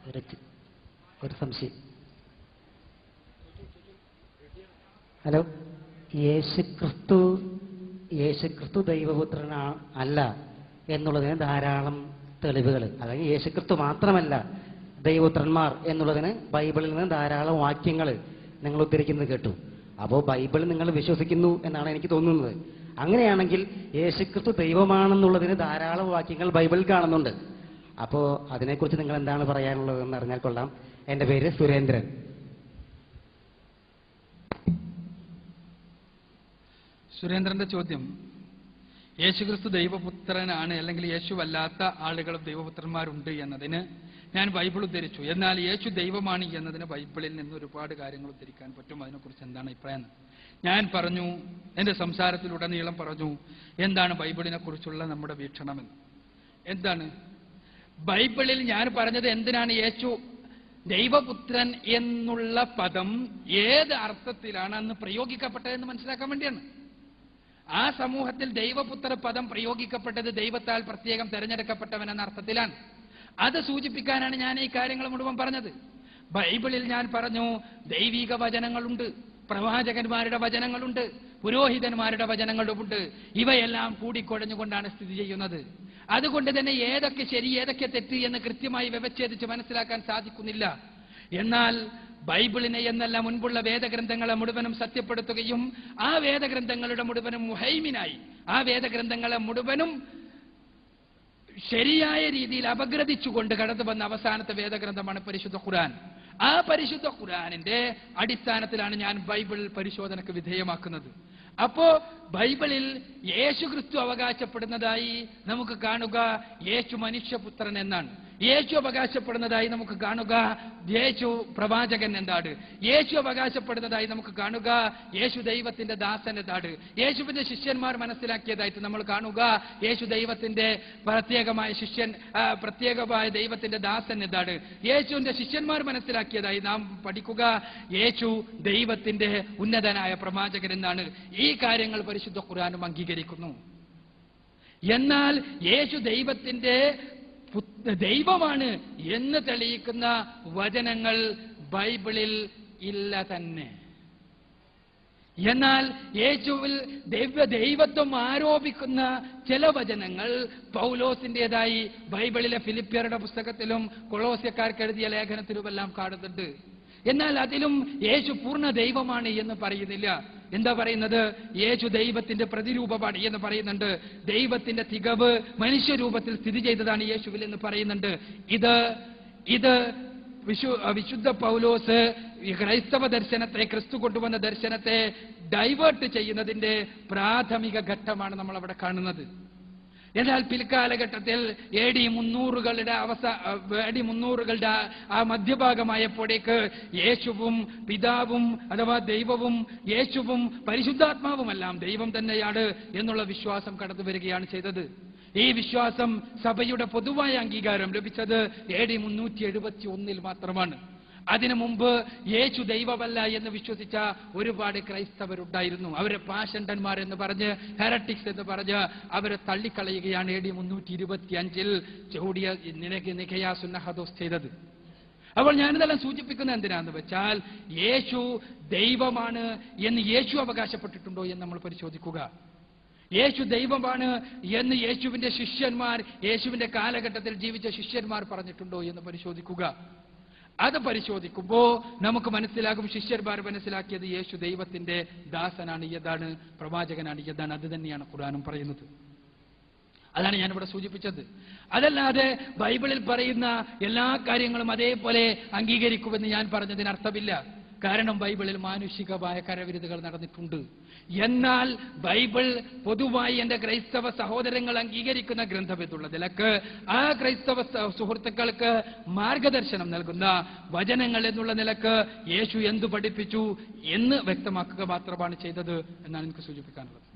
ഒരു സംശയം. ഹലോ, യേശുക്രിസ്തു ദൈവപുത്രനാ അല്ല എന്നുള്ളതിന് ധാരാളം തെളിവുകൾ, അതായത് യേശുക്രിസ്തു മാത്രമല്ല ദൈവപുത്രന്മാർ എന്നുള്ളതിന് ബൈബിളിൽ നിന്ന് ധാരാളം വാക്യങ്ങൾ നിങ്ങൾ ഉദ്ധരിക്കുന്നത് കേട്ടു. അപ്പോൾ ബൈബിൾ നിങ്ങൾ വിശ്വസിക്കുന്നു എന്നാണ് എനിക്ക് തോന്നുന്നത്. അങ്ങനെയാണെങ്കിൽ യേശുക്രിസ്തു ദൈവമാണെന്നുള്ളതിന് ധാരാളം വാക്യങ്ങൾ ബൈബിളിൽ കാണുന്നുണ്ട്. അപ്പോൾ അതിനെക്കുറിച്ച് നിങ്ങൾ എന്താണ് പറയാനുള്ളതെന്ന് അറിഞ്ഞാൽ കൊള്ളാം. എൻ്റെ പേര് സുരേന്ദ്രൻ. സുരേന്ദ്രന്റെ ചോദ്യം, യേശുക്രിസ്തു ദൈവപുത്രനാണ് അല്ലെങ്കിൽ യേശുവല്ലാത്ത ആളുകളും ദൈവപുത്രന്മാരുണ്ട് എന്നതിന് ഞാൻ ബൈബിൾ ഉദ്ധരിച്ചു. എന്നാൽ യേശു ദൈവമാണ് എന്നതിന് ബൈബിളിൽ നിന്ന് ഒരുപാട് കാര്യങ്ങൾ ഉദ്ധരിക്കാൻ പറ്റും. അതിനെക്കുറിച്ച് എന്താണ് അഭിപ്രായം? ഞാൻ പറഞ്ഞു, എൻ്റെ സംസാരത്തിലുടനീളം പറഞ്ഞു എന്താണ് ബൈബിളിനെ കുറിച്ചുള്ള നമ്മുടെ വീക്ഷണമെന്ന്. എന്താണ് ബൈബിളിൽ ഞാൻ പറഞ്ഞത്? എന്തിനാണ് യേശു ദൈവപുത്രൻ എന്നുള്ള പദം ഏത് അർത്ഥത്തിലാണ് അന്ന് പ്രയോഗിക്കപ്പെട്ടതെന്ന് മനസ്സിലാക്കാൻ വേണ്ടിയാണ്. ആ സമൂഹത്തിൽ ദൈവപുത്ര പദം പ്രയോഗിക്കപ്പെട്ടത് ദൈവത്താൽ പ്രത്യേകം തെരഞ്ഞെടുക്കപ്പെട്ടവൻ എന്ന അർത്ഥത്തിലാണ്. അത് സൂചിപ്പിക്കാനാണ് ഞാൻ ഈ കാര്യങ്ങൾ മുഴുവൻ പറഞ്ഞത്. ബൈബിളിൽ ഞാൻ പറഞ്ഞു ദൈവിക വചനങ്ങളുണ്ട്, പ്രവാചകന്മാരുടെ വചനങ്ങളുണ്ട്, പുരോഹിതന്മാരുടെ വചനങ്ങളുമുണ്ട്. ഇവയെല്ലാം കൂടിക്കുഴഞ്ഞുകൊണ്ടാണ് സ്ഥിതി ചെയ്യുന്നത്. അതുകൊണ്ട് തന്നെ ഏതൊക്കെ ശരി ഏതൊക്കെ തെറ്റ് എന്ന് കൃത്യമായി വ്യവച്ഛേദിച്ച് മനസ്സിലാക്കാൻ സാധിക്കുന്നില്ല. എന്നാൽ ബൈബിളിനെ എന്നല്ല മുൻപുള്ള വേദഗ്രന്ഥങ്ങളെ മുഴുവനും സത്യപ്പെടുത്തുകയും ആ വേദഗ്രന്ഥങ്ങളുടെ മുഴുവനും മുഹൈമിനായി ആ വേദഗ്രന്ഥങ്ങളെ മുഴുവനും ശരിയായ രീതിയിൽ അപഗ്രഥിച്ചുകൊണ്ട് കടന്നു വന്ന അവസാനത്തെ വേദഗ്രന്ഥമാണ് പരിശുദ്ധ ഖുർആൻ. ആ പരിശുദ്ധ ഖുർആനിന്റെ അടിസ്ഥാനത്തിലാണ് ഞാൻ ബൈബിൾ പരിശോധനയ്ക്ക് വിധേയമാക്കുന്നത്. അപ്പോ ബൈബിളിൽ യേശു ക്രിസ്തു അവകാശപ്പെടുന്നതായി നമുക്ക് കാണുക യേശു മനുഷ്യപുത്രൻ എന്നാണ്. യേശു അവകാശപ്പെടുന്നതായി നമുക്ക് കാണുക യേശു പ്രവാചകൻ എന്നാണ്. യേശു അവകാശപ്പെടുന്നതായി നമുക്ക് കാണുക യേശു ദൈവത്തിന്റെ ദാസൻ എന്നാണ്. യേശുവിന്റെ ശിഷ്യന്മാർ മനസ്സിലാക്കിയതായിട്ട് നമ്മൾ കാണുക യേശു ദൈവത്തിന്റെ പ്രത്യേകമായ ദൈവത്തിന്റെ ദാസൻ എന്നാണ്. യേശുവിന്റെ ശിഷ്യന്മാർ മനസ്സിലാക്കിയതായി നാം പഠിക്കുക യേശു ദൈവത്തിന്റെ ഉന്നതനായ പ്രവാചകൻ എന്നാണ്. ഈ കാര്യങ്ങൾ പരിശുദ്ധ ഖുർആനും അംഗീകരിക്കുന്നു. എന്നാൽ യേശു ദൈവമാണ് എന്ന് തെളിയിക്കുന്ന വചനങ്ങൾ ബൈബിളിൽ ഇല്ല തന്നെ. എന്നാൽ യേശുവിൽ ദൈവത്വം ആരോപിക്കുന്ന ചില വചനങ്ങൾ പൗലോസിന്റേതായി ബൈബിളിലെ ഫിലിപ്പിയരുടെ പുസ്തകത്തിലും കൊളോസ്യക്കാർക്ക് എഴുതിയ ലേഖനത്തിലുമെല്ലാം കാണുന്നുണ്ട്. എന്നാൽ അതിലും യേശു പൂർണ്ണ ദൈവമാണ് എന്ന് പറയുന്നില്ല. എന്താ പറയുന്നത്? യേശു ദൈവത്തിന്റെ പ്രതിരൂപമാണ് എന്ന് പറയുന്നുണ്ട്. ദൈവത്തിന്റെ തികവ് മനുഷ്യരൂപത്തിൽ സ്ഥിതി ചെയ്തതാണ് യേശുവിൽ എന്ന് പറയുന്നുണ്ട്. ഇത് വിശുദ്ധ പൗലോസ് ക്രൈസ്തവ ദർശനത്തെ, ക്രിസ്തു കൊണ്ടുവന്ന ദർശനത്തെ ഡൈവേർട്ട് ചെയ്യുന്നതിന്റെ പ്രാഥമിക ഘട്ടമാണ് നമ്മൾ അവിടെ കാണുന്നത്. എന്നാൽ പിൽക്കാലഘട്ടത്തിൽ AD 300കളുടെ ആ മധ്യഭാഗമായപ്പോഴേക്ക് യേശുവും പിതാവും അഥവാ ദൈവവും യേശുവും പരിശുദ്ധാത്മാവുമെല്ലാം ദൈവം തന്നെയാണ് എന്നുള്ള വിശ്വാസം കടന്നു വരികയാണ് ചെയ്തത്. ഈ വിശ്വാസം സഭയുടെ പൊതുവായ അംഗീകാരം ലഭിച്ചത് AD 371 മാത്രമാണ്. അതിനു മുമ്പ് യേശു ദൈവമല്ല എന്ന് വിശ്വസിച്ച ഒരുപാട് ക്രൈസ്തവരുണ്ടായിരുന്നു. അവരെ പാഷണ്ഡന്മാർ എന്ന് പറഞ്ഞ്, ഹെററ്റിക്സ് എന്ന് പറഞ്ഞ് അവരെ തള്ളിക്കളയുകയാണ് AD 325 ചൂടിയ നിഖയാ സുന്നഹദോസ് ചെയ്തത്. അപ്പോൾ ഞാനിതെല്ലാം സൂചിപ്പിക്കുന്നത് എന്തിനാന്ന് വെച്ചാൽ യേശു ദൈവമാണ് എന്ന് യേശു അവകാശപ്പെട്ടിട്ടുണ്ടോ എന്ന് നമ്മൾ പരിശോധിക്കുക. യേശു ദൈവമാണ് എന്ന് യേശുവിന്റെ ശിഷ്യന്മാർ, യേശുവിന്റെ കാലഘട്ടത്തിൽ ജീവിച്ച ശിഷ്യന്മാർ പറഞ്ഞിട്ടുണ്ടോ എന്ന് പരിശോധിക്കുക. അത് പരിശോധിക്കുമ്പോൾ നമുക്ക് മനസ്സിലാകും, ശിഷ്യന്മാർ മനസ്സിലാക്കിയത് യേശു ദൈവത്തിന്റെ ദാസനാണ് എന്നതാണ്, പ്രവാചകനാണ് എന്നതാണ്. അത് തന്നെയാണ് ഖുർആനും പറയുന്നത്. അതാണ് ഞാനിവിടെ സൂചിപ്പിച്ചത്. അതല്ലാതെ ബൈബിളിൽ പറയുന്ന എല്ലാ കാര്യങ്ങളും അതേപോലെ അംഗീകരിക്കുമെന്ന് ഞാൻ പറഞ്ഞതിന് അർത്ഥമില്ല. കാരണം ബൈബിളിൽ മാനുഷികമായ കരവിരുതുകൾ നടന്നിട്ടുണ്ട്. എന്നാൽ ബൈബിൾ പൊതുവായി എന്റെ ക്രൈസ്തവ സഹോദരങ്ങൾ അംഗീകരിക്കുന്ന ഗ്രന്ഥം എന്നുള്ള നിലക്ക് ആ ക്രൈസ്തവ സുഹൃത്തുക്കൾക്ക് മാർഗദർശനം നൽകുന്ന വചനങ്ങൾ എന്നുള്ള നിലക്ക് യേശു എന്തു പഠിപ്പിച്ചു എന്ന് വ്യക്തമാക്കുക മാത്രമാണ് ചെയ്തത് എന്നാണ് എനിക്ക് സൂചിപ്പിക്കാനുള്ളത്.